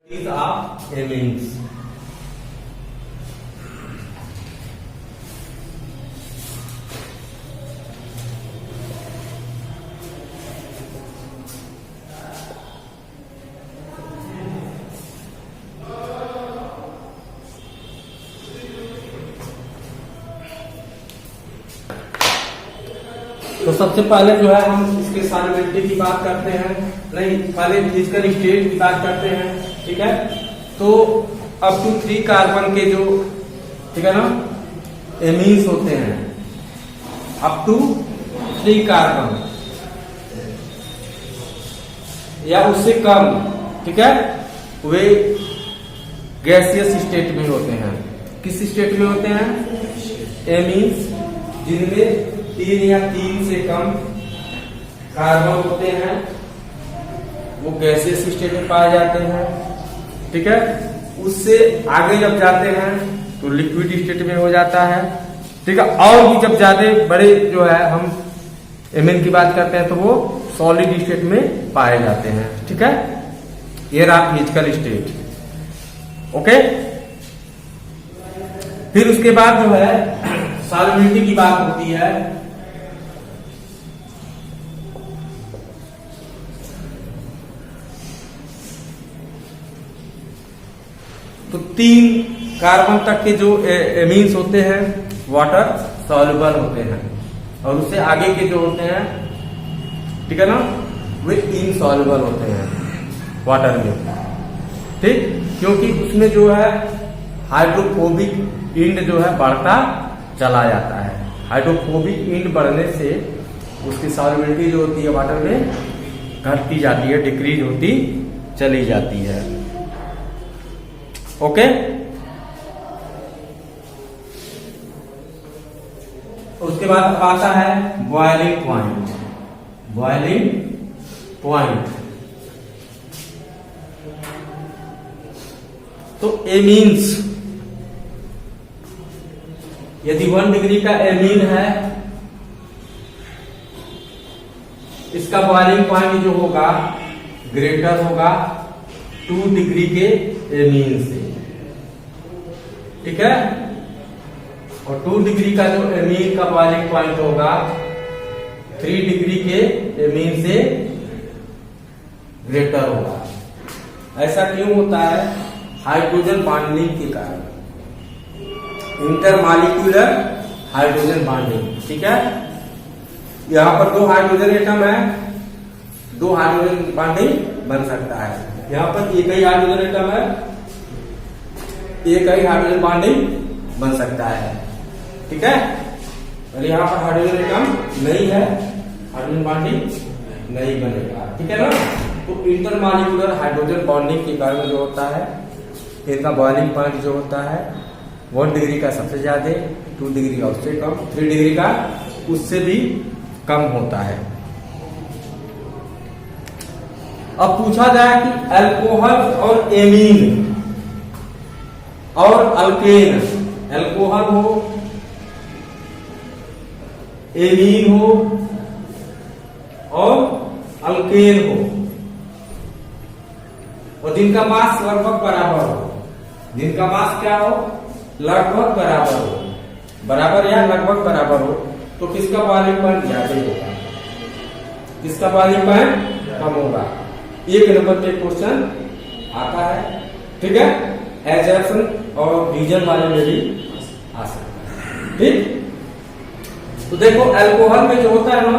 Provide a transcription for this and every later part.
These are amines. तो सबसे पहले जो है हम इसके सॉल्युबिलिटी की बात करते हैं, नहीं पहले फिजिकल स्टेट की बात करते हैं, ठीक है। तो अप टू 3 कार्बन के जो, ठीक है ना, एमीन्स होते हैं, अप टू 3 कार्बन या उससे कम, ठीक है, वे गैसियस स्टेट में होते हैं। किस स्टेट में होते हैं? एमीन्स जिनमें 3 या 3 से कम कार्बन होते हैं, वो गैसियस स्टेट में पाए जाते हैं, ठीक है। उससे आगे जब जाते हैं तो लिक्विड स्टेट में हो जाता है, ठीक है। और भी जब ज्यादा बड़े जो है हम एमीन की बात करते हैं तो वो सॉलिड स्टेट में पाए जाते हैं, ठीक है। ये रहा फिजिकल स्टेट, ओके। फिर उसके बाद जो है सॉल्युबिलिटी की बात होती है। तो 3 कार्बन तक के जो एमीन्स होते हैं वाटर सॉल्युबल होते हैं, और उससे आगे के जो होते हैं, ठीक है ना, वे इनसॉल्युबल होते हैं वाटर में, ठीक। क्योंकि उसमें जो है हाइड्रोफोबिक इंड जो है बढ़ता चला जाता है। हाइड्रोफोबिक इंड बढ़ने से उसकी सॉल्युबिलिटी जो होती है वाटर में घटती जाती है, डिक्रीज होती चली जाती है, ओके। उसके बाद आता है बॉइलिंग पॉइंट। बॉइलिंग पॉइंट तो एमीन्स, यदि 1 डिग्री का एमीन है, इसका बॉइलिंग पॉइंट जो होगा ग्रेटर होगा 2 डिग्री के एमीन से, ठीक है। और 2 डिग्री का जो एमीन का बॉइलिंग पॉइंट होगा 3 डिग्री के एमीन से ग्रेटर होगा। ऐसा क्यों होता है? हाइड्रोजन बॉन्डिंग के कारण, इंटरमॉलिक्यूलर हाइड्रोजन बॉन्डिंग, ठीक है। यहां पर 2 हाइड्रोजन एटम है, 2 हाइड्रोजन बॉन्डिंग बन सकता है। यहां पर एक ही हाइड्रोजन एटम है, एक ही हाइड्रोजन बॉन्डिंग बन सकता है, ठीक है। और यहां पर हाइड्रोजन एटम नहीं है, हाइड्रोजन बॉन्डिंग नहीं बनेगा, ठीक है ना। तो इंटरमॉलिक्यूलर हाइड्रोजन बॉन्डिंग के कारण जो होता है, इनका बॉइलिंग पॉइंट जो होता है 1 डिग्री का सबसे ज्यादा, 2 डिग्री का उससे कम, 3 डिग्री का उससे भी कम होता है। अब पूछा जाए कि अल्कोहल और एमीन और अल्केन, अल्कोहल हो, एमीन हो और अल्केन हो, और जिनका मास लगभग बराबर हो, जिनका मास क्या हो, लगभग बराबर हो, बराबर या लगभग बराबर हो, तो किसका बॉइलिंग पॉइंट ज्यादा होगा, किसका बॉइलिंग पॉइंट कम होगा। 1 नंबर पे क्वेश्चन आता है, ठीक है। एजर्सन और रीजन वाले में भी आ सकता है, ठीक। तो देखो अल्कोहल में जो होता है ना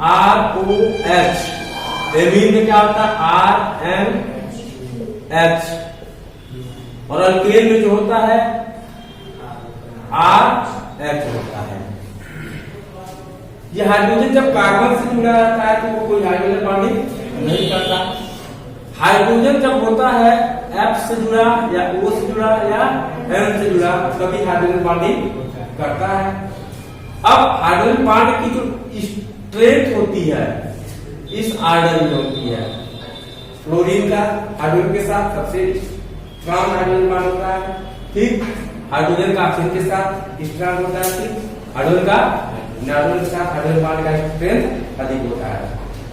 ROH, एमीन में क्या होता है RNH, और अल्केन में जो होता है RH होता है। ये हाइड्रोजन जब कार्बन से जुड़ा रहता है तो वो कोई हाइड्रोजन बॉन्डिंग नहीं करता। हाइड्रोजन जब होता है F से जुड़ा या O से जुड़ा या N से जुड़ा, तभी हाइड्रोजन बॉन्डिंग करता है। अब हाइड्रोजन बॉन्ड की जो स्ट्रेंथ होती है इस ऑर्डर में होती है। फ्लोरीन का हाइड्रोजन के साथ सबसे स्ट्रॉन्ग हाइड्रोजन बॉन्ड होता है, ठीक। हाइड्रोजन का ऑक्सीजन के साथ स्ट्रॉन्ग होता है, ठीक। हाइड्रोजन का नाइट्रोजन के साथ हाइड्रोजन बॉन्ड का स्ट्रेंथ अधिक होता है।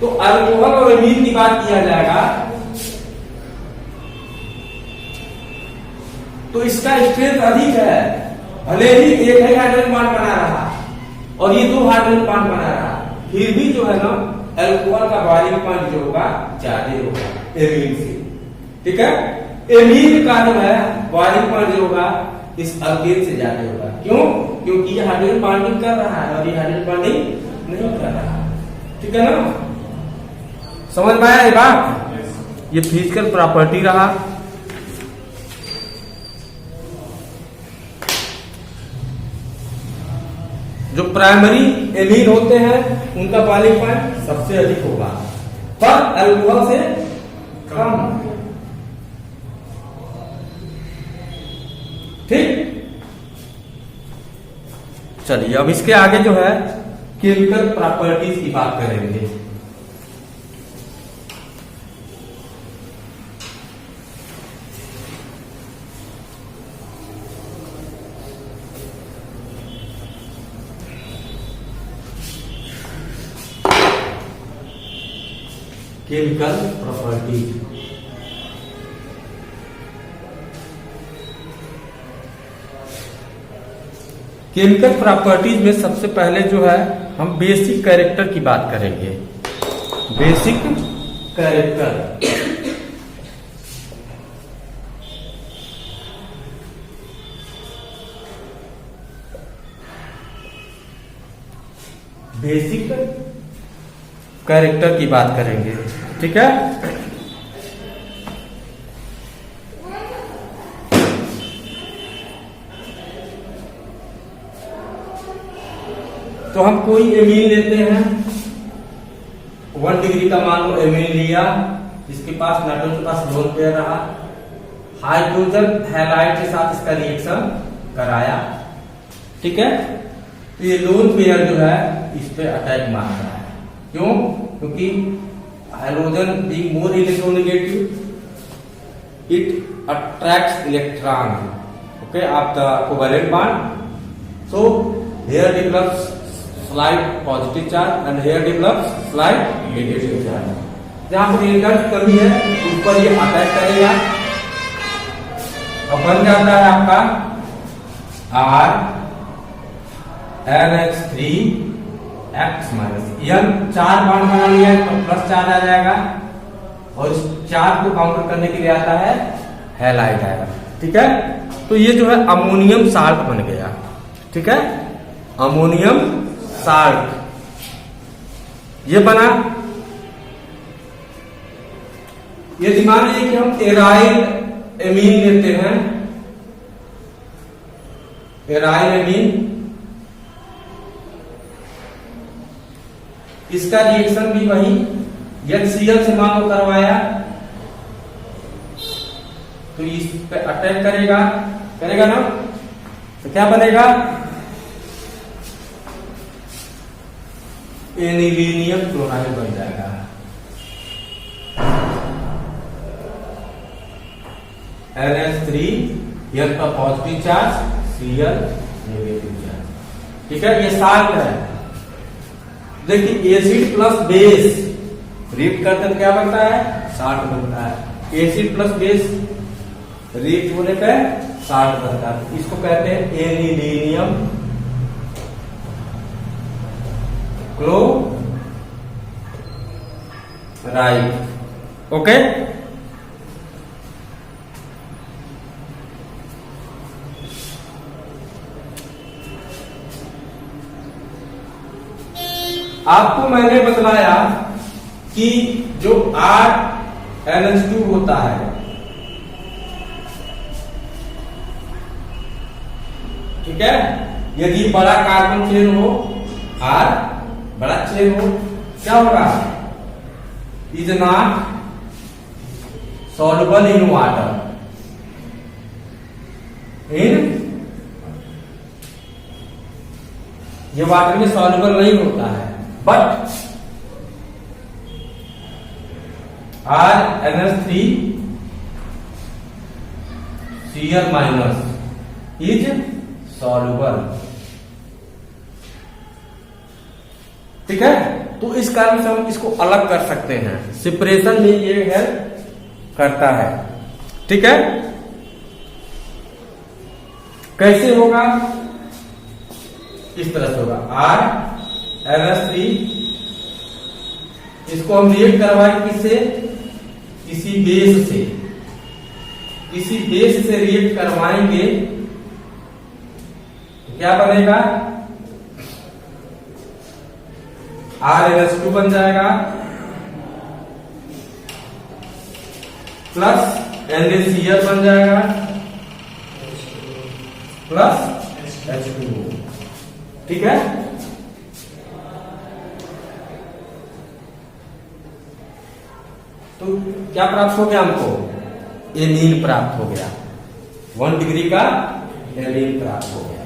तो अल्कोहल और एमीन की बात किया जाएगा तो इसका स्ट्रेंथ अधिक है, भले ही एक ही हाइड्रोजन बॉन्ड बना रहा और ये 2 हाइड्रोजन बॉन्ड बना रहा, फिर भी जो है ना अल्कोहल का बॉइलिंग पॉइंट जो होगा ज्यादा होगा एमीन से। ठीक है, एमीन का जो है बॉइलिंग पॉइंट जो होगा इस अल्केन से ज्यादा होगा। क्यों? क्योंकि ये हाइड्रोजन बॉन्डिंग कर रहा है और ये हाइड्रोजन बॉन्डिंग नहीं कर रहा। ठीक है ना, समझ में आया ये बात? ये फिजिकल प्रॉपर्टी रहा। जो प्राइमरी एमीन होते हैं उनका बॉइलिंग पॉइंट सबसे अधिक होगा, पर अल्कोहल से कम। ठीक, चलिए अब इसके आगे जो है केमिकल प्रॉपर्टीज की बात करेंगे। केमिकल प्रॉपर्टीज, केमिकल प्रॉपर्टीज में सबसे पहले जो है हम बेसिक कैरेक्टर की बात करेंगे। बेसिक कैरेक्टर, बेसिक कैरेक्टर की बात करेंगे। ठीक है, तो हम कोई एमीन लेते हैं, 1 डिग्री का मान लो एमीन लिया, इसके पास नाइट्रोजन के पास लोन पेयर रहा, हाइड्रोजन हैलाइड के साथ इसका रिएक्शन कराया। ठीक है, तो ये लोन पेयर जो है इस पे अटैक मार रहा है। क्यों? क्योंकि hydrogen being more electronegative it attracts electron okay of the covalent bond, so here develops slight positive charge and here develops slight negative charge। जहां पर इलेक्ट्रॉन की कमी है उस पर ये अटैक करेगा और बन जाता है आपका RNH3X माइनस। यह 4 बॉन्ड बना लिया तो प्लस चार्ज आ जाएगा और इस चार्ज को काउंटर करने के लिए आता है हैलाइड आएगा। ठीक है, तो ये जो है अमोनियम साल्ट बन गया। ठीक है, अमोनियम साल्ट ये बना। यदि मान लीजिए कि हम एराइल एमीन लेते हैं, एराइल एमीन, इसका रिएक्शन भी वही HCl से मान लो करवाया तो इस पे अटैक करेगा ना, तो क्या बनेगा? एनिलीनियम क्लोराइड बन जाएगा। NH3 L का positive charge, Cl negative charge. ठीक है, ये साल्ट है। देखिए एसिड प्लस बेस रिएक्ट करते हैं क्या बनता है? साल्ट बनता है। एसिड प्लस बेस रिएक्ट होने पे साल्ट बनता है, इसको कहते हैं एनिलीनियम क्लोराइड। ओके, आपको मैंने बतलाया कि जो RNH2 होता है, ठीक है, यदि बड़ा कार्बन चेन हो, R बड़ा चेन हो, क्या होगा? Is not soluble in water. ये वाटर में सॉल्युबल नहीं होता है, but RNH3 Cl minus is soluble. ठीक है, तो इस कारण से हम इसको अलग कर सकते हैं, सेपरेशन में ये हेल्प करता है। ठीक है, कैसे होगा? इस तरह से होगा RNH3, इसको हम रिएक्ट करवाएं किससे? किसी बेस से, किसी बेस से रिएक्ट करवाएंगे तो क्या बनेगा? RNH2 बन जाएगा प्लस NaCl बन जाएगा प्लस H2O। ठीक है, तो क्या प्राप्त हो गया हमको? एमीन प्राप्त हो गया, 1 डिग्री का एमीन प्राप्त हो गया।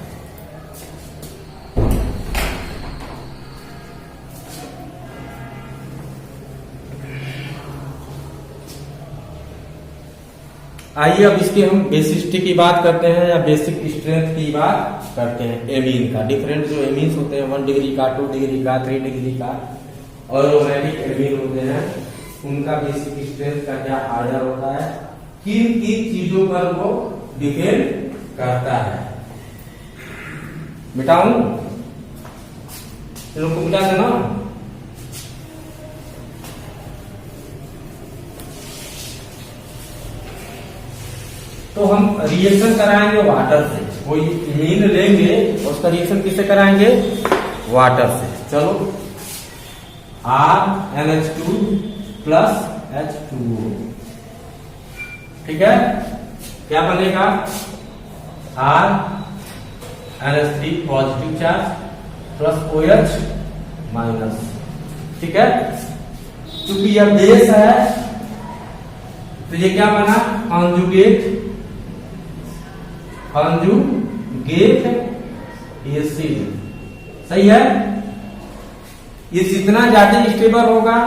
आइए अब इसके हम बेसिसिटी की बात करते हैं या बेसिक स्ट्रेंथ की बात करते हैं। एमीन का डिफरेंट जो एमीन्स होते हैं 1 डिग्री का, 2 डिग्री का, 3 डिग्री का और एरोमेटिक एमीन होते हैं, उनका बेसिक स्ट्रेंथ का क्या आर्डर होता है, किन किन चीजों पर वो डिपेंड करता है। मिटाऊं इन लोग को, मिटा देना। तो हम रिएक्शन कराएंगे वाटर से, कोई मीन लेंगे और उसका रिएक्शन किससे कराएंगे? वाटर से। चलो RNH2 प्लस H2O, ठीक है, क्या बनेगा? RNH3 positive charge plus OH minus. ठीक है, क्योंकि यह बेस है तो ये क्या बना? Conjugate acid. सही है, ये जितना ज्यादा स्टेबल होगा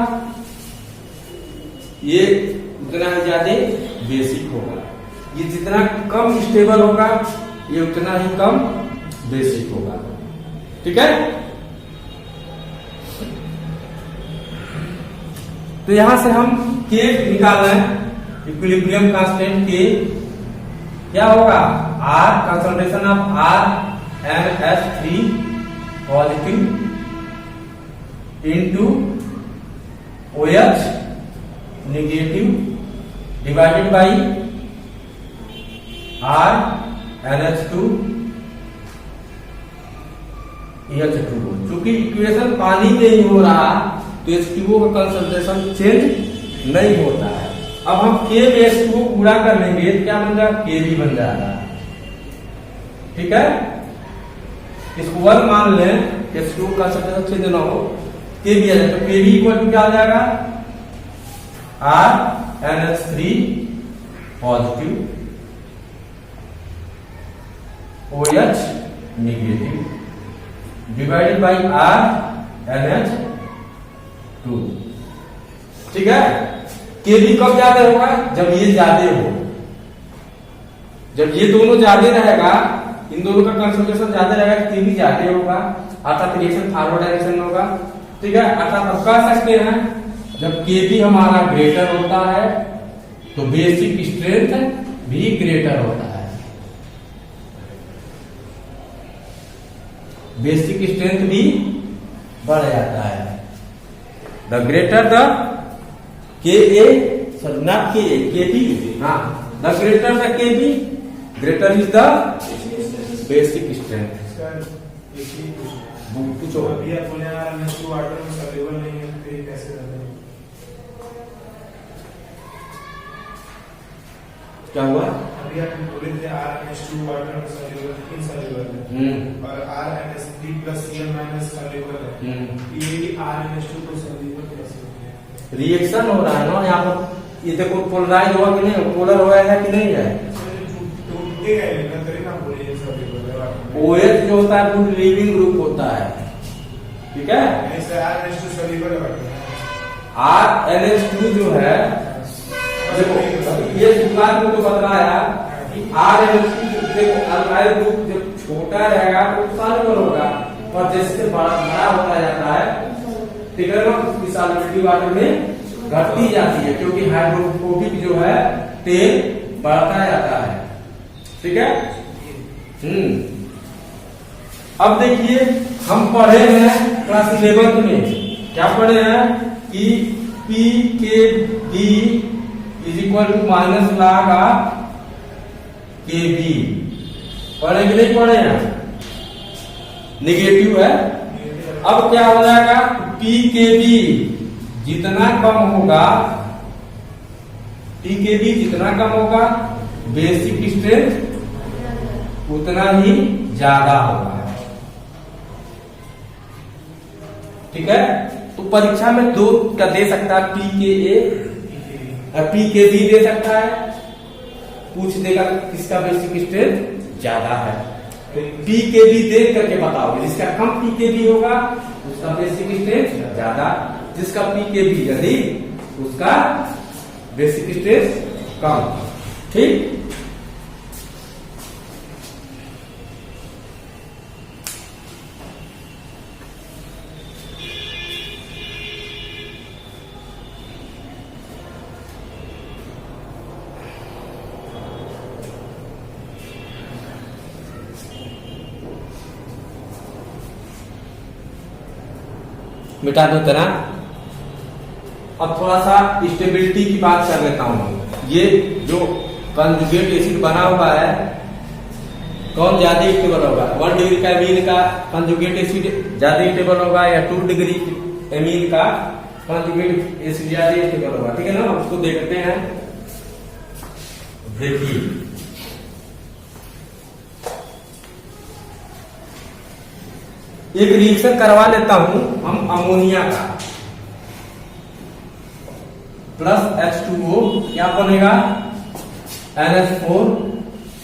ये उतना ही ज्यादा बेसिक होगा, ये जितना कम स्टेबल होगा ये उतना ही कम बेसिक होगा। ठीक है, तो यहां से हम K निकाल रहे हैं, इक्विलिब्रियम कांस्टेंट K क्या होगा? R concentration of RNH3 positive into OH negative divided by RNH2 H2O। चूंकि इक्वेशन पानी में ही हो रहा तो H2O का कंसंट्रेशन चेंज नहीं होता है। अब हम K में H2O पूरा कर लेंगे तो क्या बन जाएगा? Kb बन जाएगा। ठीक है, इसको 1 मान लें, H2O का कंसंट्रेशन चेंज ना हो, Kb आ जाए तो Kb इक्वल टू क्या आ जाएगा? RNH3 positive OH negative divided by RNH2। ठीक है, Kb कब ज्यादा होगा? जब ये ज्यादा हो, जब ये दोनों ज्यादा रहेगा, इन दोनों का कंसंट्रेशन ज्यादा रहेगा, Kb ज्यादा होगा, अर्थात रिएक्शन फॉरवर्ड डायरेक्शन में होगा। ठीक है, अर्थात हम कह सकते हैं जब Kb हमारा ग्रेटर होता है तो बेसिक स्ट्रेंथ भी ग्रेटर होता है, बेसिक स्ट्रेंथ भी बढ़ जाता है। The greater the Ka, not Ka, Kb, हाँ, the greater the Kb, greater is the basic strength. पूछो, अभी आप बोले RNH2 वाटर में सॉल्युबल नहीं है तो ये कैसे करते हैं? क्या हुआ? अभी आप बोले थे RNH2 वाटर में सॉल्युबल, इनसॉल्युबल है, और RNH3 plus Cl minus soluble है, ये RNH2 को सॉल्युबल कैसे होता है? रिएक्शन हो रहा है ना यहाँ पर, ये देखो पोलराइज हुआ कि नहीं, पोलर हुआ है कि नहीं है? OH जो होता है वो लीविंग ग्रुप होता है। ठीक है, RNH2 जो है, ये शुरुआत में तो बताया कि RNH2 अल्काइल ग्रुप जब छोटा रहेगा तो सॉल्युबल होगा, और जैसे बड़ा होता जाता है, ठीक है ना, उसकी सॉल्युबिलिटी वाटर में घटती जाती है, क्योंकि हाइड्रोफोबिक जो है तेल बढ़ता जाता है। ठीक है, अब देखिए हम पढ़े हैं क्लास 11th में, क्या पढ़े हैं कि p K b is equal to minus log of K b. पढ़े कि नहीं पढ़े हैं? निगेटिव है। अब क्या हो जाएगा, पी के बी जितना कम होगा, पी के बी जितना कम होगा बेसिक स्ट्रेंथ उतना ही ज्यादा होगा। ठीक है, तो परीक्षा में दो का दे सकता है, पी के ए और पी के बी दे सकता है, पूछ देगा किसका बेसिक स्ट्रेंथ ज्यादा है। तो पी के बी देख करके बताओगे, जिसका कम पी के बी होगा उसका बेसिक स्ट्रेंथ ज्यादा, जिसका पी के बी यदि उसका बेसिक स्ट्रेंथ कम। ठीक, मिटा दो तरह। अब थोड़ा सा स्टेबिलिटी की बात कर लेता हूं। ये जो कंजुगेट एसिड बना हुआ है, कौन ज्यादा स्टेबल होगा? 1 डिग्री का एमीन का कंजुगेट एसिड ज्यादा स्टेबल होगा या 2 डिग्री एमीन का कंजुगेट एसिड ज्यादा स्टेबल होगा? ठीक है ना, उसको देखते हैं। देखिए एक रिएक्शन करवा लेता हूं हम अमोनिया का, प्लस H2O क्या बनेगा, NH4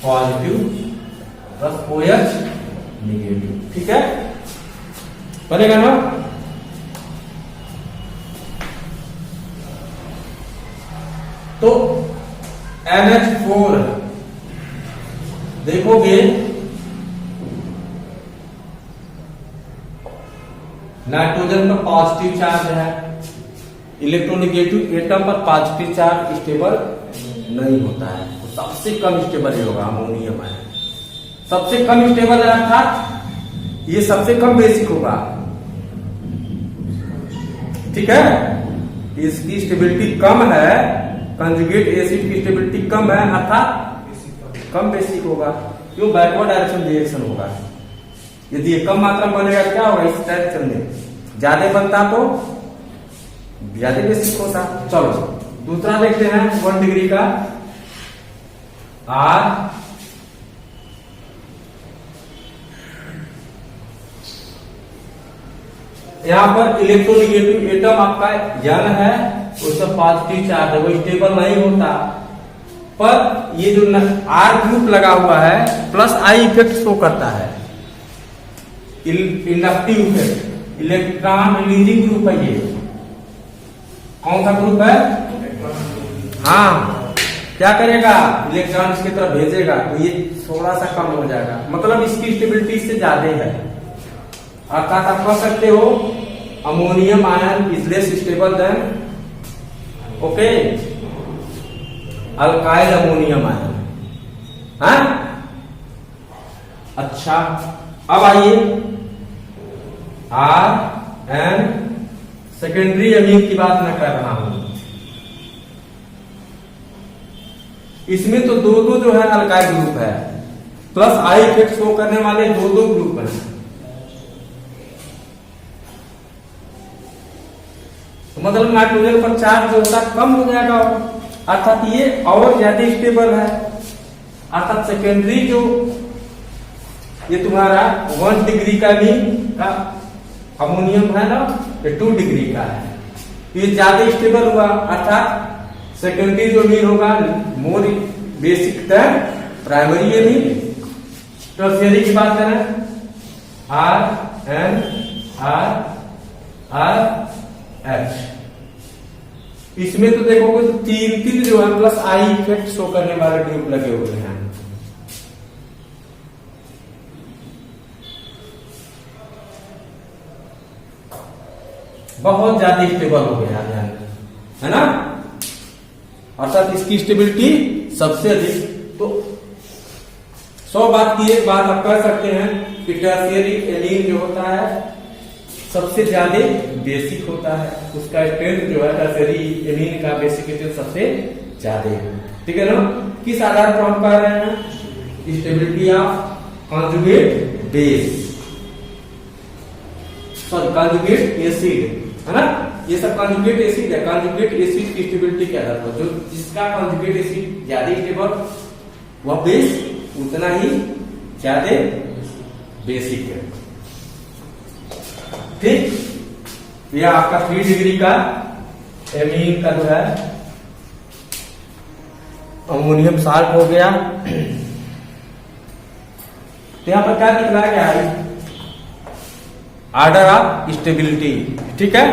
positive plus OH negative. ठीक है, बनेगा ना? तो NH4 देखोगे नाइट्रोजन पर पॉजिटिव चार्ज है, इलेक्ट्रोनेगेटिव एटम पर पॉजिटिव चार्ज स्टेबल नहीं होता है, तो सबसे कम स्टेबल होगा अमोनियम है। सबसे कम स्टेबल है अर्थात ये सबसे कम बेसिक होगा। ठीक है, इसकी स्टेबिलिटी कम है, कंजुगेट एसिड की स्टेबिलिटी कम है अर्थात कम बेसिक होगा। क्यों? बैकवर्ड डायरेक्शन रिएक्शन होगा। यदि ये कम मात्रा में बनेगा क्या होगा, इस डायरेक्शन में ज्यादा बनता तो ज्यादा बेसिक होता। चलो दूसरा देखते हैं 1 डिग्री का R यहां पर इलेक्ट्रोनेगेटिव एटम आपका N है, उसका पॉजिटिव चार्ज है, वो स्टेबल नहीं होता। पर ये जो R ग्रुप लगा हुआ है प्लस I इफेक्ट शो करता है, inductive effect, electron releasing group है। ये कौन सा ग्रुप है? हाँ, क्या करेगा, इलेक्ट्रॉन इसकी तरफ भेजेगा, तो ये थोड़ा सा कम हो जाएगा, मतलब इसकी स्टेबिलिटी से ज्यादा है। अर्थात आप कह सकते हो ammonium ion is less stable then okay alkyl ammonium ion. हाँ, अच्छा, अब आइए RN सेकेंडरी अमीन की बात मैं कर रहा हूं। इसमें तो दो जो है अल्काइल ग्रुप है, प्लस I इफेक्ट शो करने वाले दो ग्रुप है। तो मतलब नाइट्रोजन पर चार्ज जो होता है कम हो जाएगा, अर्थात ये और ज्यादा स्टेबल है। अर्थात सेकेंडरी जो ये तुम्हारा 1 डिग्री का भी का अमोनियम है ना, ये 2 डिग्री का है, ये ज्यादा स्टेबल हुआ। अर्थात सेकेंडरी जो मीन होगा more basic than primary amine. Tertiary की बात करें RN RH, इसमें तो देखोगे तो तीन जो है प्लस I इफेक्ट शो करने वाले ग्रुप लगे हुए हैं। बहुत ज्यादा स्टेबल हो गया है ना, अर्थात इसकी स्टेबिलिटी सबसे अधिक। तो 100 बात की एक बात आप कर सकते हैं कि टर्शियरी एमीन जो होता है सबसे ज्यादा बेसिक होता है, उसका स्ट्रेंथ जो है टर्शियरी एमीन का बेसिक स्ट्रेंथ सबसे ज्यादा है। ठीक है ना। किस आधार पर हम कह रहे हैं? Stability of conjugate base, sorry conjugate acid, है ना। ये सब कॉन्जुगेट एसिड है। कॉन्जुगेट एसिड की स्टेबिलिटी के आधार पर जो जिसका कॉन्जुगेट एसिड ज्यादा स्टेबल वह बेस उतना ही ज्यादा बेसिक है। ठीक। यह आपका 3 डिग्री का एमीन का जो है अमोनियम साल्ट हो गया। तो यहां पर क्या दिखलाया गया है? Order of stability. ठीक है,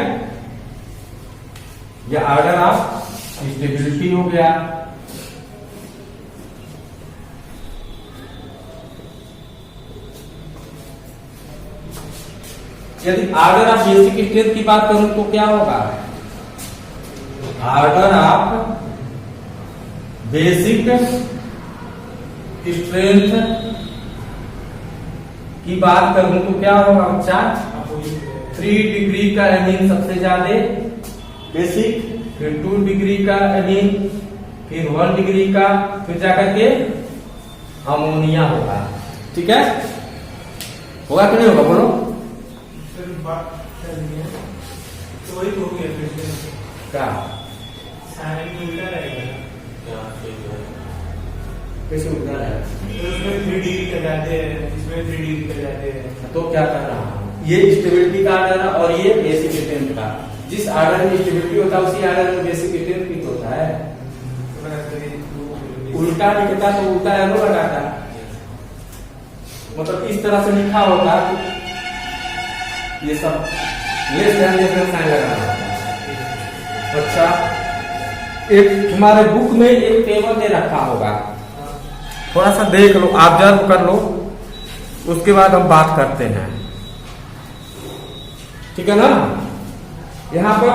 यह ऑर्डर ऑफ स्टेबिलिटी हो गया। यदि ऑर्डर ऑफ बेसिक स्ट्रेंथ की बात करूं तो क्या होगा? ऑर्डर ऑफ बेसिक स्ट्रेंथ की बात करूं तो क्या होगा बच्चा? 3 डिग्री का एमीन सबसे ज्यादा बेसिक, फिर 2 डिग्री का एमीन, फिर 1 डिग्री का, फिर जाकर के अमोनिया होगा। ठीक है, होगा कि नहीं होगा? बोलो। तो वही हो गया फिर से क्या उल्टा रहेगा। कैसे उल्टा है? तो उसमें 3 डिग्री का जाते हैं, इसमें 3 डिग्री का जाते हैं। तो क्या कर रहा हूं? ये स्टेबिलिटी का आर्डर है और ये बेसिक स्ट्रेंथ का। जिस आर्डर में स्टेबिलिटी होता है उसी आर्डर में बेसिक स्ट्रेंथ भी होता है। उल्टा लिखता तो उल्टा एरो लगाता, मतलब इस तरह से लिखा होता ये सब लेस देन साइन लगाना। अच्छा, एक तुम्हारे बुक में एक टेबल दे रखा होगा, थोड़ा सा देख लो, ऑब्जर्व कर लो, उसके बाद हम बात करते हैं। ठीक है ना। यहां पर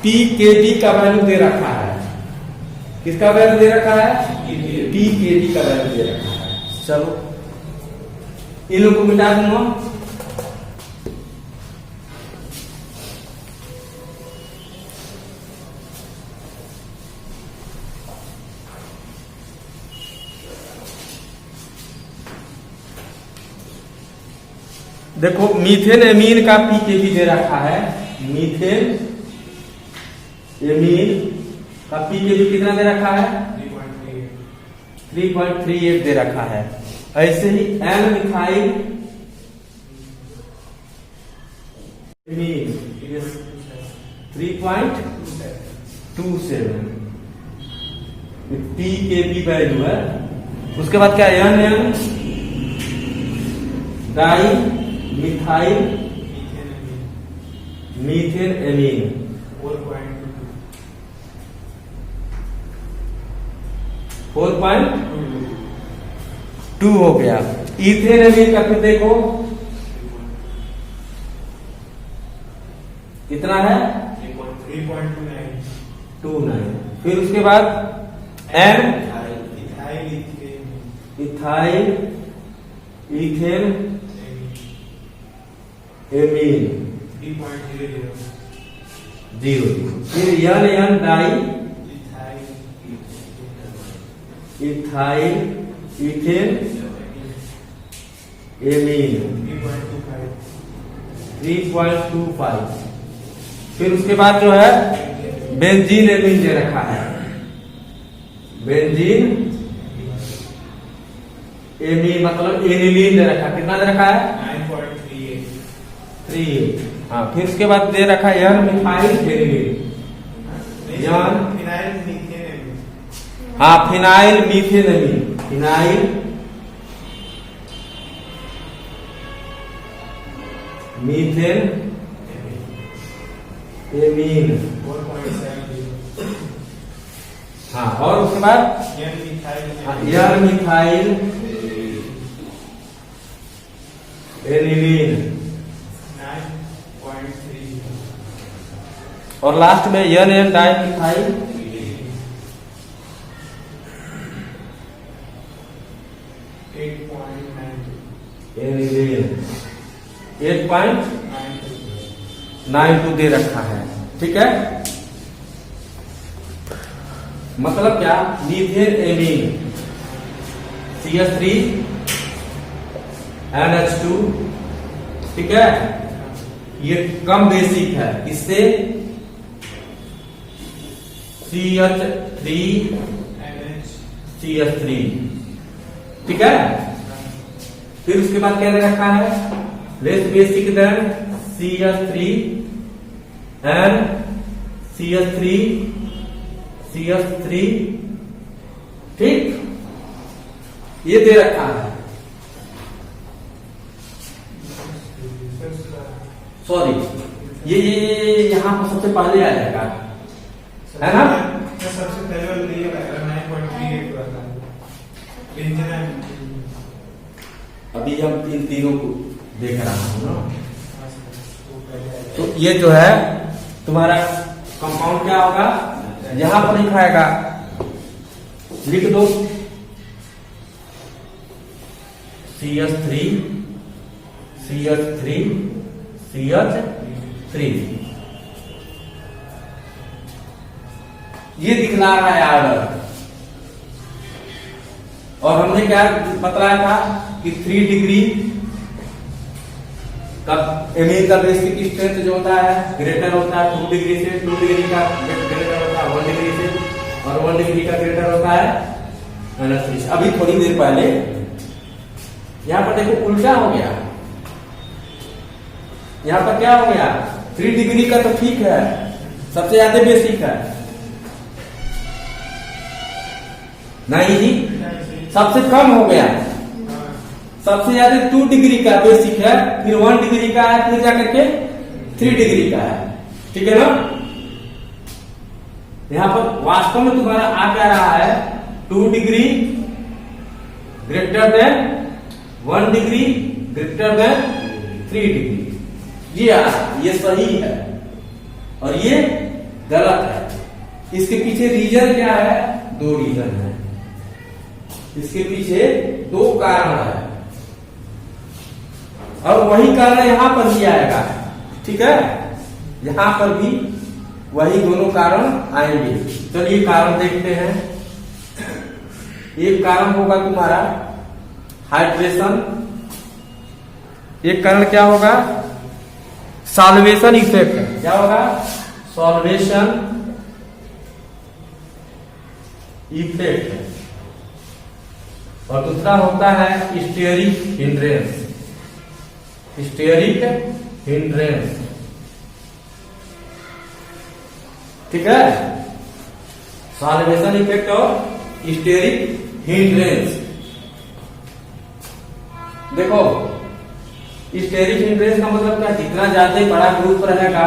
pKb का वैल्यू दे रखा है। किसका वैल्यू दे रखा है? pKb का वैल्यू दे रखा है। चलो इन लोगों को मिटा दूंगा। देखो मीथेन एमीन का pKb दे रखा है। मीथेन एमीन का pKb कितना दे रखा है? 3.38 दे रखा है। ऐसे ही N methyl amine 3.27 pKb value है। उसके बाद क्या? N di methyl methane amine 4.2 हो गया। इथेन एमीन का फिर देखो कितना है? 3.29। फिर उसके बाद एन इथाइल इथेन एमीन 0। फिर N diethyl ethanamine 3.25। फिर उसके बाद जो है बेंजीन एमीन दे रखा है। बेंजीन एमीन मतलब एनिलीन दे रखा है। कितना दे रखा है? 9.38। हाँ, फिर उसके बाद दे रखा है एन मिथाइल एनिलीन। हाँ, phenyl methane amine. Phenyl methane amine 4.70। हाँ, और उसके बाद एन मिथाइल एनिलीन 9.30। और लास्ट में एन डाई मिथाइल 8.5। एनिलीन 8.92 दे रखा है। ठीक है, मतलब क्या, मीथेन एमीन CH3 NH2, ठीक है, ये कम बेसिक है, इससे CH3 CH3, ठीक है। फिर उसके बाद क्या दे रखा है, less basic then CH3 and CH3 CH3, ठीक, ये दे रखा है। सॉरी, ये यहाँ पर सबसे पहले आ जाएगा, है ना। सबसे पहले वाला ये 9.38 वाला इंजन है। अभी हम तीनों को देख रहा हूँ ना। तो ये जो है तुम्हारा कंपाउंड क्या होगा, यहां पर लिखाएगा, लिख दो CH3 CH3 CH3, ये दिखला रहा है ऑर्डर। और हमने क्या बतलाया था कि 3 डिग्री का एमीन का बेसिक स्ट्रेंथ जो होता है ग्रेटर होता है 2 डिग्री से, 2 डिग्री का ग्रेटर होता है 1 डिग्री से, और 1 डिग्री का ग्रेटर होता है -3। अभी थोड़ी देर पहले यहां पर देखो उल्टा हो गया, यहां पर क्या हो गया, 3 डिग्री का तो ठीक है, सबसे ज्यादा बेसिक है, नहीं जी, सबसे कम हो गया, सबसे ज्यादा 2 डिग्री का बेसिक है, फिर 1 डिग्री का है, फिर जाकर के 3 डिग्री का है, ठीक है ना। यहां पर वास्तव में तुम्हारा आ क्या रहा है, 2 degree greater than 1 degree greater than 3 degree, ये आ रहा है, ये सही है और ये गलत है। इसके पीछे रीजन क्या है, 2 रीजन है, इसके पीछे 2 कारण है, और वही कारण यहां पर भी आएगा, ठीक है, यहां पर भी वही दोनों कारण आएंगे। चलिए कारण देखते हैं। एक कारण होगा तुम्हारा हाइड्रेशन, एक कारण क्या होगा, सॉल्वेशन इफेक्ट, क्या होगा, सॉल्वेशन इफेक्ट, और दूसरा होता है स्टीयरिक हिंड्रेंस, स्टीयरिक हिंड्रेंस, ठीक है, सॉल्वेशन इफेक्ट और स्टीयरिक हिंड्रेंस। देखो स्टीयरिक हिंड्रेंस का मतलब क्या, जितना ज्यादा बड़ा ग्रुप रहेगा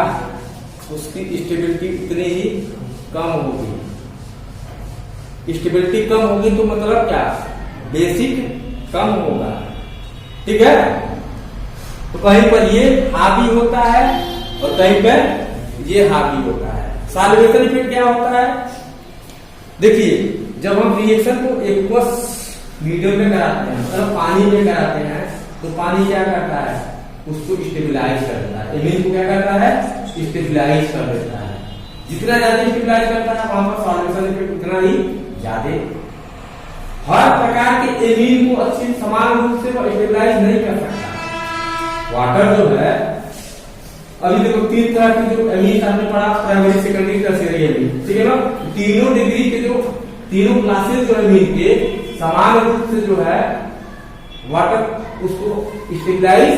उसकी स्टेबिलिटी उतनी ही कम होगी, स्टेबिलिटी कम होगी तो मतलब क्या, बेसिक कम होगा, ठीक है। तो कहीं पर ये हावी होता है और कहीं पर ये हावी होता है। सॉल्वेशन इफेक्ट क्या होता है, देखिए जब हम रिएक्शन को एक्वस मीडियम में कराते हैं, मतलब पानी में कराते हैं, तो पानी क्या करता है, उसको स्टेबलाइज करता है, एमीन को क्या करता है, स्टेबलाइज कर देता है। जितना ज्यादा स्टेबलाइज करता है वहां पर सॉल्वेशन इफेक्ट उतना ही ज्यादा। हर प्रकार के एमीन को अच्छी समान रूप से स्टेबलाइज नहीं कर सकता। वाटर जो है, अभी देखो 3 तरह के जो एमीन आपने पढ़ा, प्राइमरी सेकेंडरी टर्शियरी एमीन, ठीक है ना। तीनों डिग्री के जो तीनों क्लासेस जो एमीन के समान रूप से जो है वाटर उसको स्टेबलाइज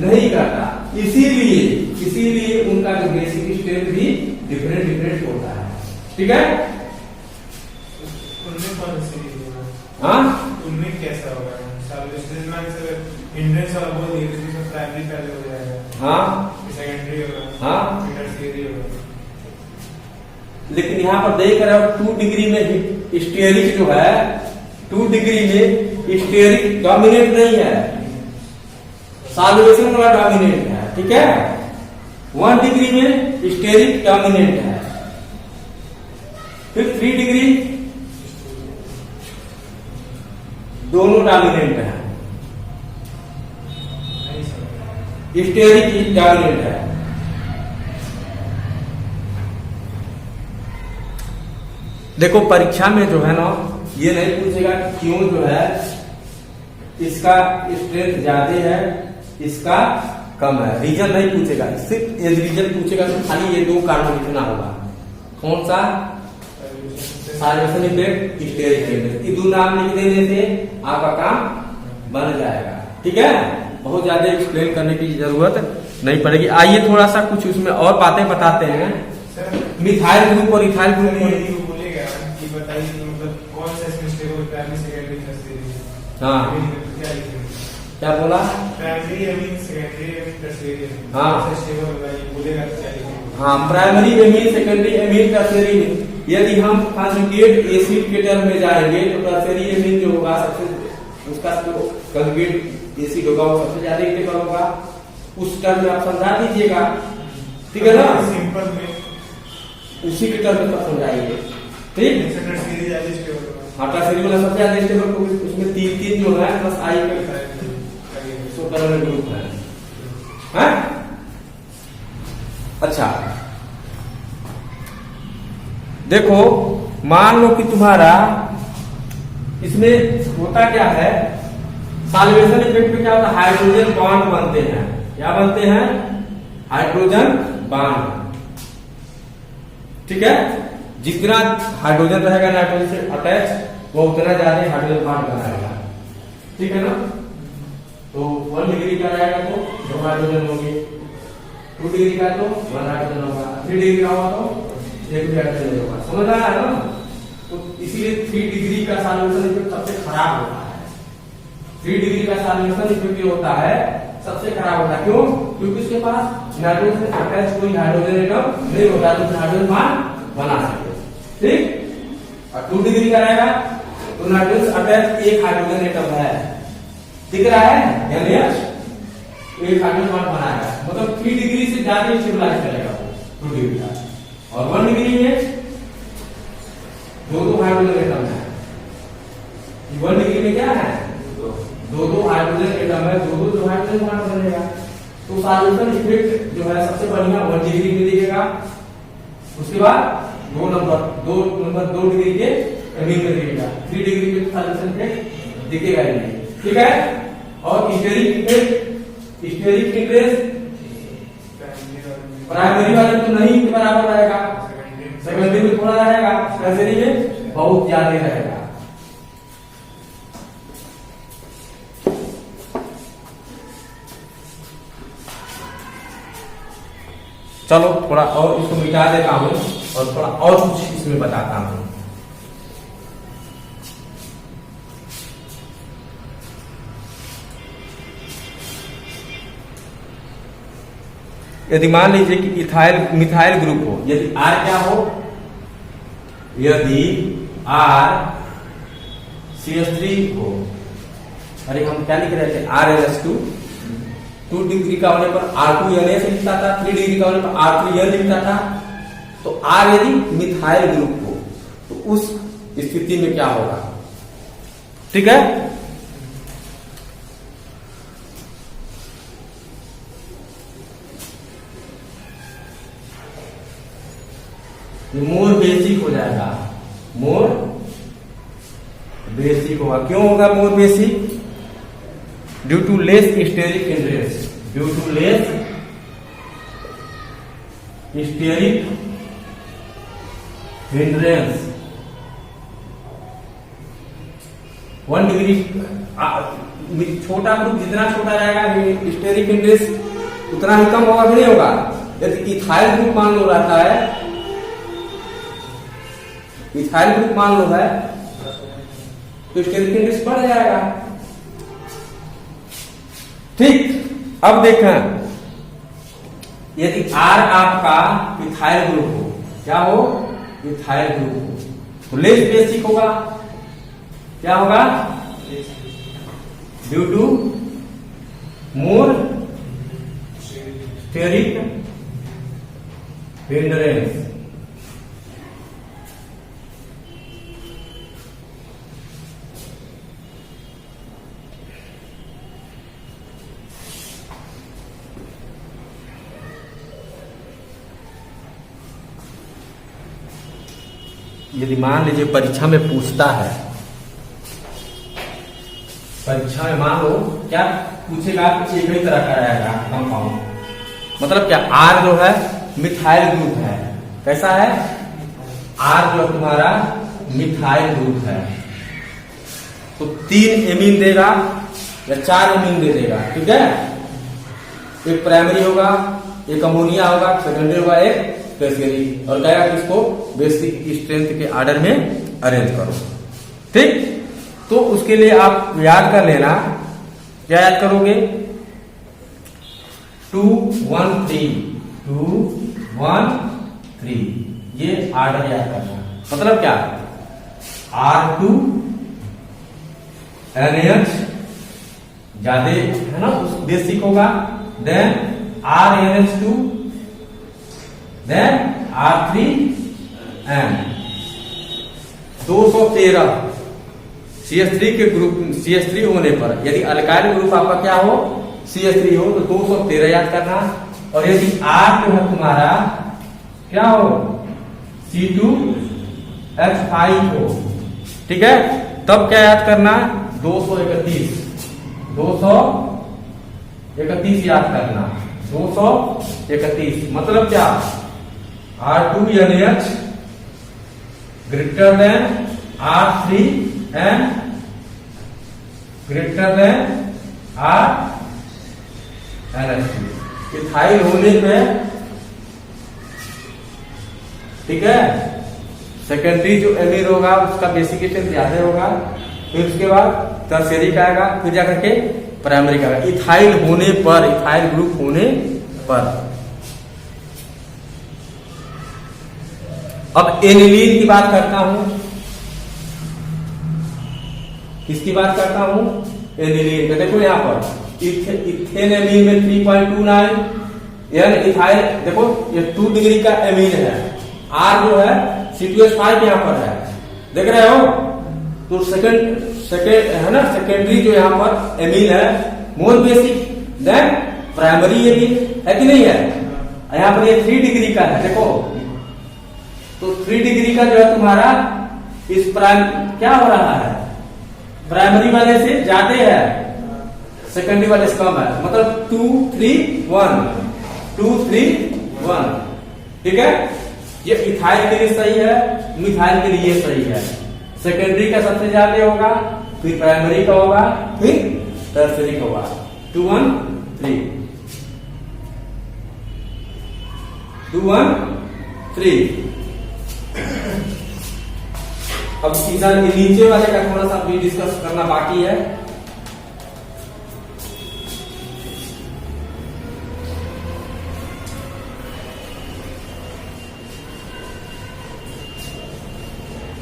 नहीं करता, इसीलिए उनका जो बेसिक स्ट्रेंथ भी डिफरेंट होता है, ठीक है। उनमें कौन सी, हाँ उनमें कैसा होगा, हिंड्रेंस और वो प्राइमरी पहले हो जाएगा, हाँ सेकेंडरी होगा, हाँ टर्शियरी होगा। लेकिन यहाँ पर देख रहे हो 2 डिग्री में स्टीयरिक जो है, 2 डिग्री में स्टीयरिक डोमिनेट नहीं है, सॉल्वेशन वाला डोमिनेट है, ठीक है। 1 डिग्री में स्टीयरिक डोमिनेट है, फिर 3 डिग्री दोनों डोमिनेंट है, स्टेरिक डोमिनेंट है। देखो परीक्षा में जो है ना ये नहीं पूछेगा क्यों जो है इसका स्ट्रेंथ ज्यादा है इसका कम है, रीजन नहीं पूछेगा, सिर्फ ये रीजन पूछेगा तो खाली ये दो कारण लिखना होगा। कौन सा? साल्वेशन इफेक्ट, स्टेरिक इफेक्ट, ये दो नाम लिख देने से आपका काम बन जाएगा। ठीक है, बहुत ज्यादा एक्सप्लेन करने की जरूरत नहीं पड़ेगी। आइए थोड़ा सा कुछ उसमें और बातें बताते हैं। मिथाइल ग्रुप और इथाइल ग्रुप हाँ क्या बोला? हाँ primary amine, secondary amine, tertiary amine. यदि हम कंजुगेट एसिड के टर्म में जाएंगे तो टर्शियरी एमीन जो होगा सबसे उसका जो कंजुगेट एसिड होगा वो सबसे ज्यादा स्टेबल होगा। उस टर्म में आप समझा दीजिएगा, ठीक है ना? सिंपल में उसी के टर्म में समझाइए, ठीक? हाँ टर्शियरी वाला सबसे ज्यादा स्टेबल, उसमें तीन तीन जो है प्लस आई का ग्रुप है। अच्छा देखो मान लो कि तुम्हारा इसमें होता क्या है, सॉल्वेशन इफेक्ट में क्या होता है, हाइड्रोजन बॉन्ड बनते हैं। क्या बनते हैं? Hydrogen bond. ठीक है, जितना हाइड्रोजन रहेगा नाइट्रोजन से अटैच वो उतना ज्यादा हाइड्रोजन बॉन्ड बनाएगा। ठीक है ना? तो 1 डिग्री का रहेगा तो 2 हाइड्रोजन होंगे, 2 डिग्री का तो 1 हाइड्रोजन होगा, 3 डिग्री का हुआ तो 1 हाइड्रोजन होगा। समझ आया ना? तो इसीलिए 3 डिग्री का सॉल्वेशन इफेक्ट सबसे खराब होता है। 3 डिग्री का सॉल्वेशन इफेक्ट जो होता है सबसे खराब होता है। क्यों? क्योंकि उसके पास नाइट्रोजन से अटैच कोई हाइड्रोजन एटम नहीं होता तो हाइड्रोजन बॉन्ड बना सके। ठीक, और 2 डिग्री का रहेगा तो नाइट्रोजन से अटैच एक हाइड्रोजन एटम है, दिख रहा है यानी एक हाइड्रोजन बॉन्ड बनाएगा, मतलब 3 डिग्री से ज्यादा स्टेबलाइज करेगा वो 2 डिग्री का। और 1 डिग्री में दो हाइड्रोजन एटम है। 1 डिग्री में क्या है? दो हाइड्रोजन एटम है, दो हाइड्रोजन बॉन्ड बनेगा। तो सॉल्वेशन इफेक्ट जो है सबसे बढ़िया 1 डिग्री में दिखेगा। उसके बाद 2 डिग्री के एमीन में दिखेगा, 3 डिग्री में सॉल्वेशन इफेक्ट दिखेगा ही नहीं। ठीक है, और स्टेरिक इंटरेस्ट प्राइमरी वाले तो नहीं के बराबर रहेगा, सेकेंडरी में थोड़ा रहेगा, टर्शियरी में बहुत ज्यादा रहेगा। चलो थोड़ा और इसको मिटा देता हूं और थोड़ा और कुछ इसमें बताता हूं। यदि मान लीजिए कि मिथाइल ग्रुप हो, यदि R क्या हो, यदि R CH3 हो, अरे हम क्या लिख रहे थे, RNH2, 2 डिग्री का होने पर R2NH लिखता था, 3 डिग्री का होने पर R3N लिखता था। तो R यदि मिथाइल ग्रुप हो तो उस स्थिति में क्या होगा? ठीक है, मोर बेसिक हो जाएगा, मोर बेसिक होगा। क्यों होगा more basic? Due to less steric hindrance, due to less steric hindrance. 1 degree छोटा ग्रुप जितना छोटा रहेगा स्टेरिक हिंड्रेंस उतना ही कम होगा कि नहीं होगा? यदि इथाइल ग्रुप मान लो रहता है, इथाइल ग्रुप मान लो है तो स्टेरिक हिंड्रेंस बढ़ जाएगा। ठीक, अब देखें यदि R आपका इथाइल ग्रुप हो, क्या हो? इथाइल ग्रुप हो तो लेस बेसिक होगा। क्या होगा? Due to more steric hindrance. यदि मान लीजिए परीक्षा में पूछता है, परीक्षा में मान लो क्या पूछेगा, एक ही तरह का रहेगा कंपाउंड, मतलब क्या आर जो है मिथाइल ग्रुप है, कैसा है, आर जो तुम्हारा मिथाइल ग्रुप है, तो 3 एमीन देगा या 4 एमीन दे देगा, ठीक है। एक प्राइमरी होगा, एक अमोनिया होगा, सेकेंडरी होगा, एक टर्शियरी, और कहेगा कि इसको बेसिक स्ट्रेंथ के ऑर्डर में अरेंज करो, ठीक। तो उसके लिए आप याद कर लेना, क्या याद करोगे, 2 1 3 2 1 3, ये ऑर्डर याद करना, मतलब क्या, R2 NaH ज्यादा है ना, बेसिक होगा, then RNH2, then R3N, 213 CH3 के ग्रुप, CH3 होने पर यदि अल्काइल ग्रुप आपका क्या हो, CH3 हो, तो 213 याद करना, और यदि R जो है तुम्हारा क्या हो, C2H5 हो, ठीक है, तब क्या याद करना, 231 याद करना, 231, मतलब क्या, R2NaH greater than R3N greater than RNH2, ethyl होने पे, ठीक है, सेकेंडरी जो एमीन होगा उसका बेसिक स्ट्रेंथ ज्यादा होगा, फिर उसके बाद टर्शियरी का आएगा, फिर जाकर के प्राइमरी का आएगा, इथाइल होने पर, इथाइल ग्रुप होने पर। अब एनिलीन की बात करता हूं, किसकी बात करता हूं, एनिलीन का, देखो यहां पर इथेन एमीन में 3.29, यानी इथाइल, देखो ये 2 डिग्री का एमीन है, R जो है C2H5 यहां पर है, देख रहे हो, तो सेकंड है ना, सेकेंडरी जो यहां पर एमीन है, more basic, than primary amine है कि नहीं है, यहां पर ये 3 डिग्री का है, देखो, तो 3 डिग्री का जो है तुम्हारा इस प्राइम क्या हो रहा है, प्राइमरी वाले से ज्यादा है, सेकेंडरी वाले से कम है, मतलब 2 3 1, ठीक है। ये इथाइल के लिए सही है, मिथाइल के लिए सही है, सेकेंडरी का सबसे ज्यादा होगा, फिर प्राइमरी का होगा, फिर टर्शियरी का होगा, 2 1 3 2 1 3। अब इधर नीचे वाले का थोड़ा सा भी डिस्कस करना बाकी है,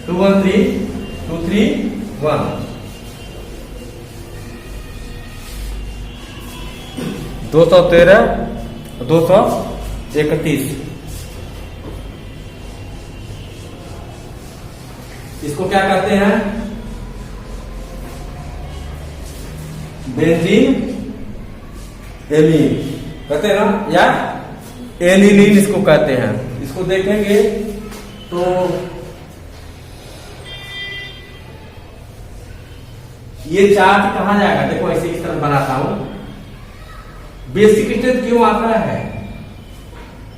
टू 1 3 2 3 1, 213 231, इसको क्या कहते हैं, बेंजीन एमीन कहते हैं ना, या एनिलीन इसको कहते हैं। इसको देखेंगे तो ये चार्ज कहां जाएगा, देखो ऐसे इस तरह बनाता हूं, बेसिक स्ट्रेंथ क्यों आता है,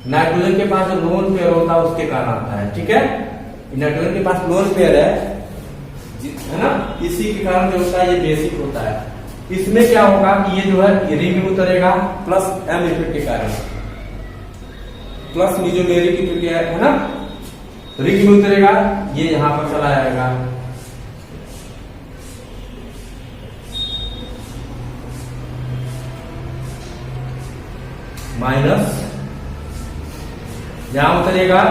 नाइट्रोजन के पास जो लोन पेयर होता है उसके कारण आता है, ठीक है, नाइट्रोजन के पास लोन पेयर है ना, इसी के कारण जो होता है ये बेसिक होता है। इसमें क्या होगा कि ये जो है रिंग में उतरेगा प्लस एम इफेक्ट के कारण, प्लस मेजोमेरिक इफेक्ट है ना, रिंग में उतरेगा, ये यहां पर चला जाएगा, माइनस यहां उतरेगा,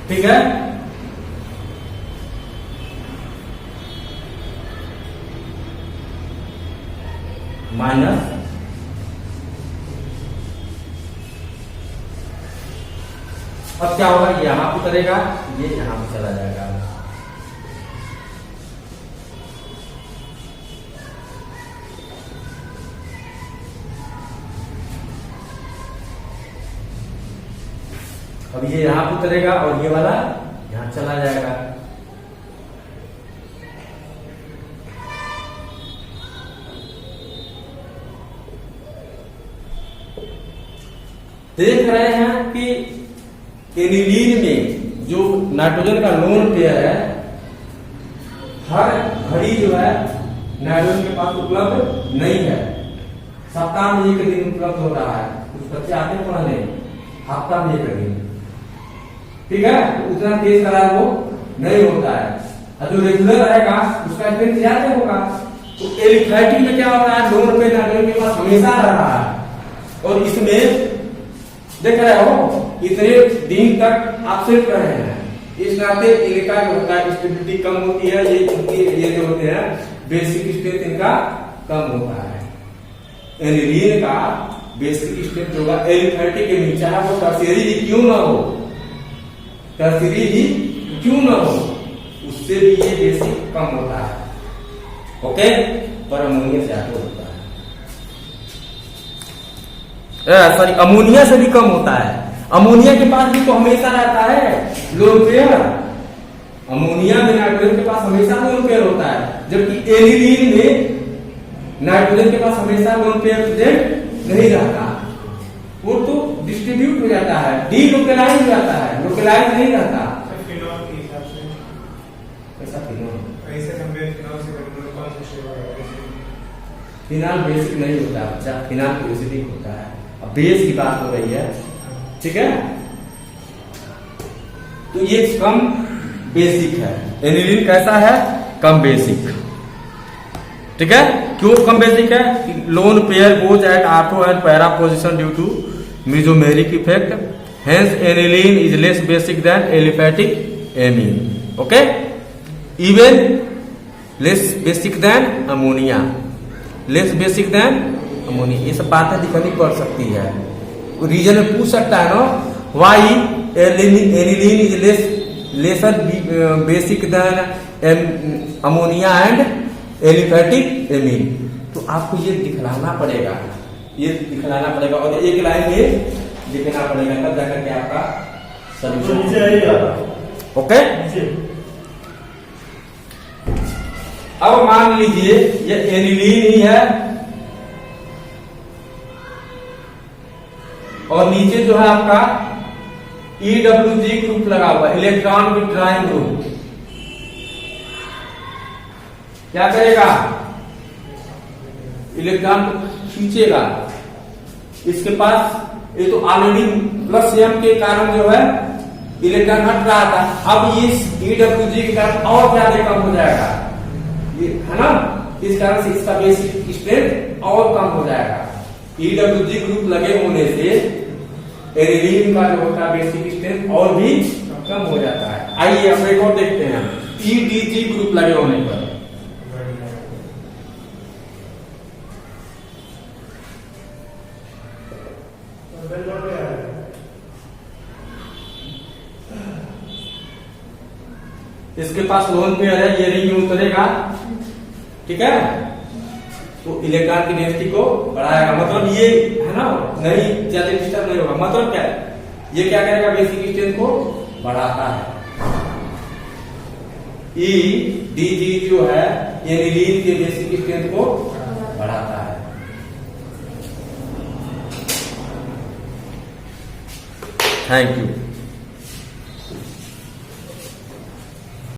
ठीक है, माइनस, अब क्या होगा, यहां उतरेगा, ये यहां पर चला जाएगा, अब ये यहां पर उतरेगा और ये वाला यहां यहाँ चला जाएगा। देख रहे हैं कि एनिलीन में जो नाइट्रोजन का लोन पेयर है, हर घड़ी जो है नाइट्रोजन के पास उपलब्ध नहीं है। सप्ताह में एक दिन उपलब्ध हो रहा है, कुछ बच्चे आते हैं पढ़ने, हफ्ता में एक दिन, ठीक है। तो उतना तेज करार वो नहीं होता है, और जो रेगुलर रहेगा उसका इफेक्ट ज्यादा होगा। तो एलिफैटिक में क्या हो रहा है, लोन पे नाइट्रोजन के पास हमेशा रह रहा है, और इसमें देख रहे हो इतने दिन तक आप सिर्फ रहे हैं। इस नाते इनका जो होता है स्टेबिलिटी कम होती है, ये जो होते हैं बेसिक स्ट्रेंथ इनका कम होता है। एनिलीन का बेसिक स्ट्रेंथ होगा एलिफैटिक के नीचे, चाहे वो टर्शियरी ही क्यों ना हो, टर्शियरी ही क्यों ना हो, उससे भी ये बेसिक कम होता है। ओके, पर अमोनिया से आगे होता है, सॉरी अमोनिया से भी कम होता है। अमोनिया के पास भी तो हमेशा रहता है लोन पेयर, अमोनिया में नाइट्रोजन के पास हमेशा लोन पेयर होता है, जबकि एनिलीन में नाइट्रोजन के पास हमेशा लोन पेयर प्रेजेंट नहीं रहता, वो तो डिस्ट्रीब्यूट हो जाता है, डीलोकलाइज हो जाता है, लोकलाइज नहीं रहता। फिनॉल के हिसाब से कैसा फिनॉल, कैसे कंपेयर फिनॉल से करेंगे, कौन सा शेप है? फिनाल बेसिक नहीं होता बच्चा, फिनाल एसिडिक होता है। अब बेस की बात हो रही है, ठीक है। तो ये कम बेसिक है, एनिलीन कैसा है, कम बेसिक, ठीक है। क्यों कम बेसिक है, lone pair goes at ortho and para position due to mesomeric effect, hence aniline is less basic than aliphatic amine. Okay, even less basic than ammonia, less basic than ammonia, ये सब बातें दिखानी पड़ सकती है, reason में पूछ सकता है ना, why aniline is lesser basic than ammonia and aliphatic amine. तो आपको ये दिखलाना पड़ेगा, ये दिखलाना पड़ेगा, और एक लाइन में लिखना पड़ेगा, तब जाकर के आपका सॉल्यूशन। ओके, अब मान लीजिए ये एनिलीन ही है, और नीचे जो है आपका EWG ग्रुप लगा हुआ है, इलेक्ट्रॉन विथड्रॉइंग ग्रुप। क्या करेगा, इलेक्ट्रॉन को खींचेगा, इसके पास ये तो ऑलरेडी प्लस एम के कारण जो है इलेक्ट्रॉन हट रहा था, अब इस EWG के कारण और ज्यादा कम हो जाएगा, ये है ना, इस कारण से इसका बेसिक स्ट्रेंथ और कम हो जाएगा। EWG ग्रुप लगे होने से एनिलीन का जो होता है बेसिक स्ट्रेंथ और भी कम हो जाता है। आइए अब एक और देखते हैं, EDG ग्रुप लगे होने पर इसके पास लोन पेयर है, ये रिंग में उतरेगा, ठीक है, तो इलेक्ट्रॉन की डेंसिटी को बढ़ाएगा, मतलब ये है ना, नहीं ज्यादा डिस्टर्ब नहीं होगा। मतलब क्या है, ये क्या करेगा, बेसिक स्ट्रेंथ को बढ़ाता है। EDG जो है एनिलीन के बेसिक स्ट्रेंथ को बढ़ाता है। Thank you.